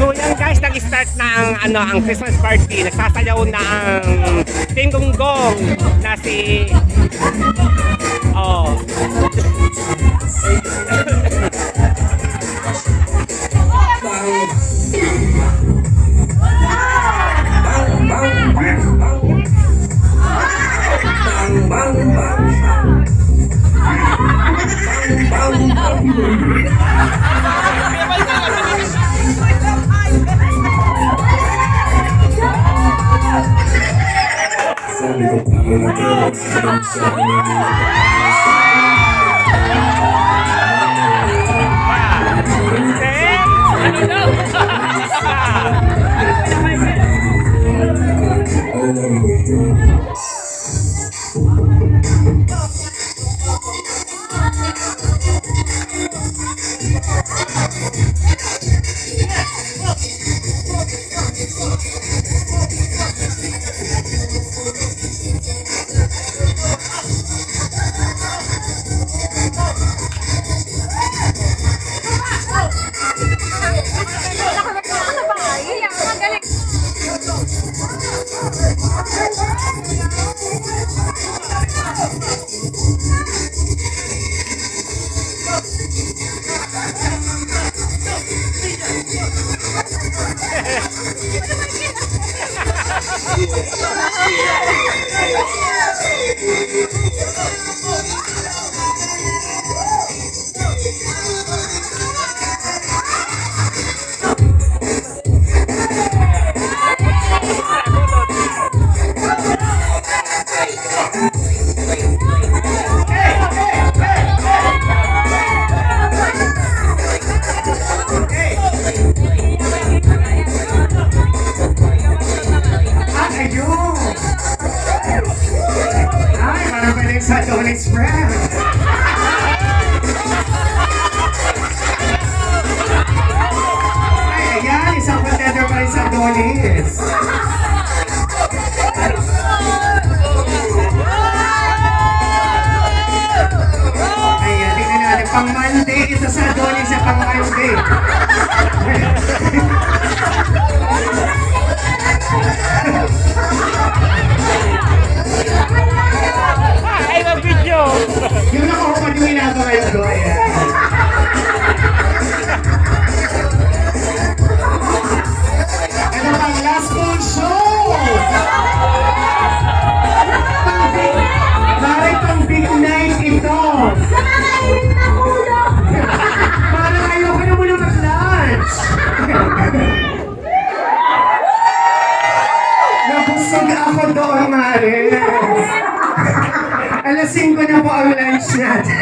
So yan guys, nag-start na ang Christmas party. Nagsasayaw na ang Team Gonggong na si sa Donut Spread. Ay, ayan, isang contender pa rin sa Donis. Ayan, tingnan natin, pang Monday, ito sa Donis sa pang Monday. Yung naka-open yung ginagawa yung doon. Ito pang last full show! Parang pang big night ito! Parang ayoko na muna mag-lunch! Nabusog ako doon, Maris! Alas 5 na po ang lunch natin.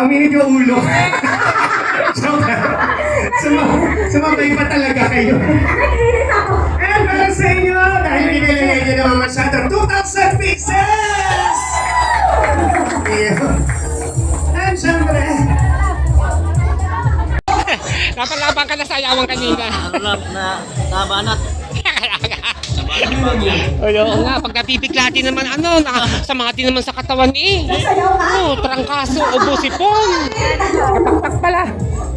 Uminit yung ulo. Sumabay pa talaga kayo. And para sa inyo, dahil pinilagay nyo naman masyado, 2,000 pieces! And syempre, napalaban ka na sa ayawan kanina. Harap na tabanat. Oo nga, pag nabibiglati naman sa mga din naman sa katawan trangkaso o busipon. Kataktak pala.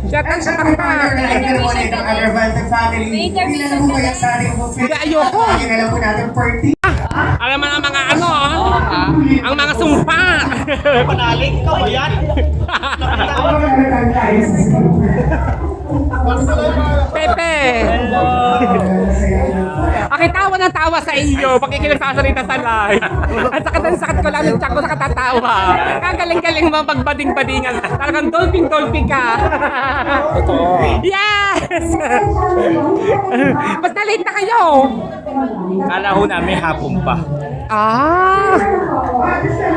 and syempre po under the light po nito, under Valtec family, bilang po kaya sa ating buffet. Ayoko. Alam po natin, party. Alam mo na mga ang mga sumpa. Panalig ka ba yan? Pepe. Aking tawa ng tawa sa iyo pag ikinagsasalita sa live. Ang sakit ko lang yung tiyak ko sa katatawa. Kagaling-galing mo magbading-badingan. Talagang dolphin-dolphin ka. Totoo. Yes! Ba't na-late na kayo? Kala ho namin hapon pa.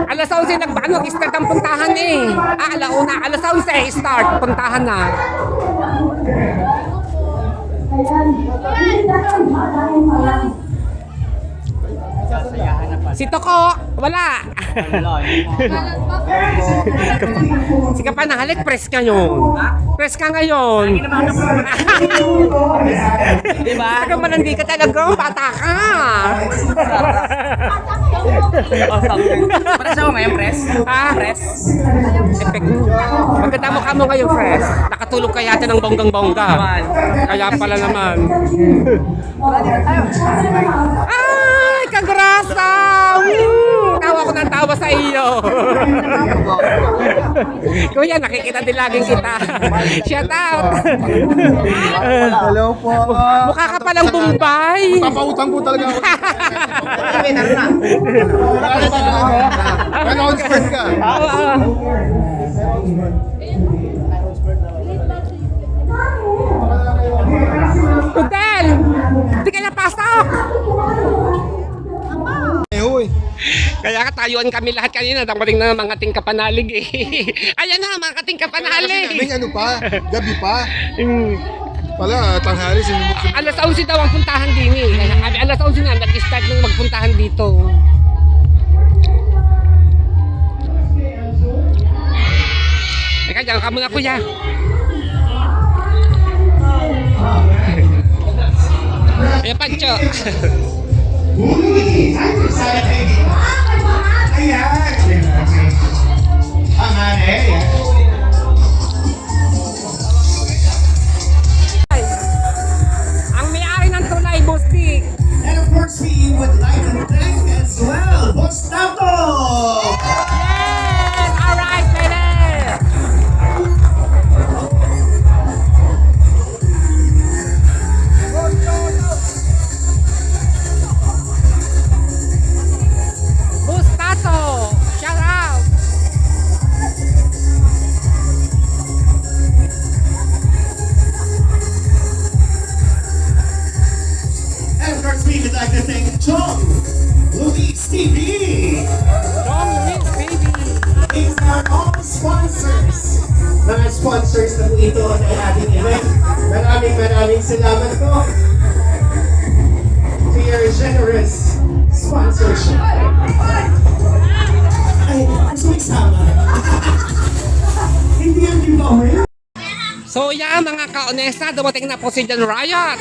Alas 11 nag-start ang puntahan alauna, alas 11 start, puntahan na. Sasayahan na pa. Si Toko, wala. Si Kapanalik, press ka yun. Press ka ngayon. Diba? Saka malandi ka talaga, bata ka. Para sa ngayon, press? Ha? Press? Maganda mukha mo ngayon, Press. Nakatulog ka yata ng bonggang-bongga. Kaya pala naman. Ay, kagrasa! Tawa ko ng tawa sa iyo. Kuya, nakikita din laging kita. Shout out! Hello po. Mukha ka palang Bombay. Papautang po talaga ako. Announcement ka. Oo. Hotel! Hindi ka napasok! Eh, huy. Kaya tayuan kami lahat kanina, dapating na mga ting kapanalig eh. Ayan na, mga ting kapanalig. Kaming ano pa? Gabi pa? Pala, tanghali, sinubok. Alas 11 daw ang puntahan din eh. Kaya kami alas 11 na, nag-start nung magpuntahan dito. Teka, dyan ka muna kuya. Ayan, Pancho. Ayan. Ang anay. Ang may-ari ng tulay, Bustik. And of course, we would like to thank as well, Boss Tato! Yes! Alright, baby! Bustato! Shout out! And of course, we would like to thank John Luis TV. John Luis, baby! These are all sponsors. Mga sponsors na po ito ng ating event. Maraming salamat po to your generous sponsorship. Ay, gusto mo isama? Hindi yung giveaway. So yan mga ka-onesta, dumating na po si John Riot.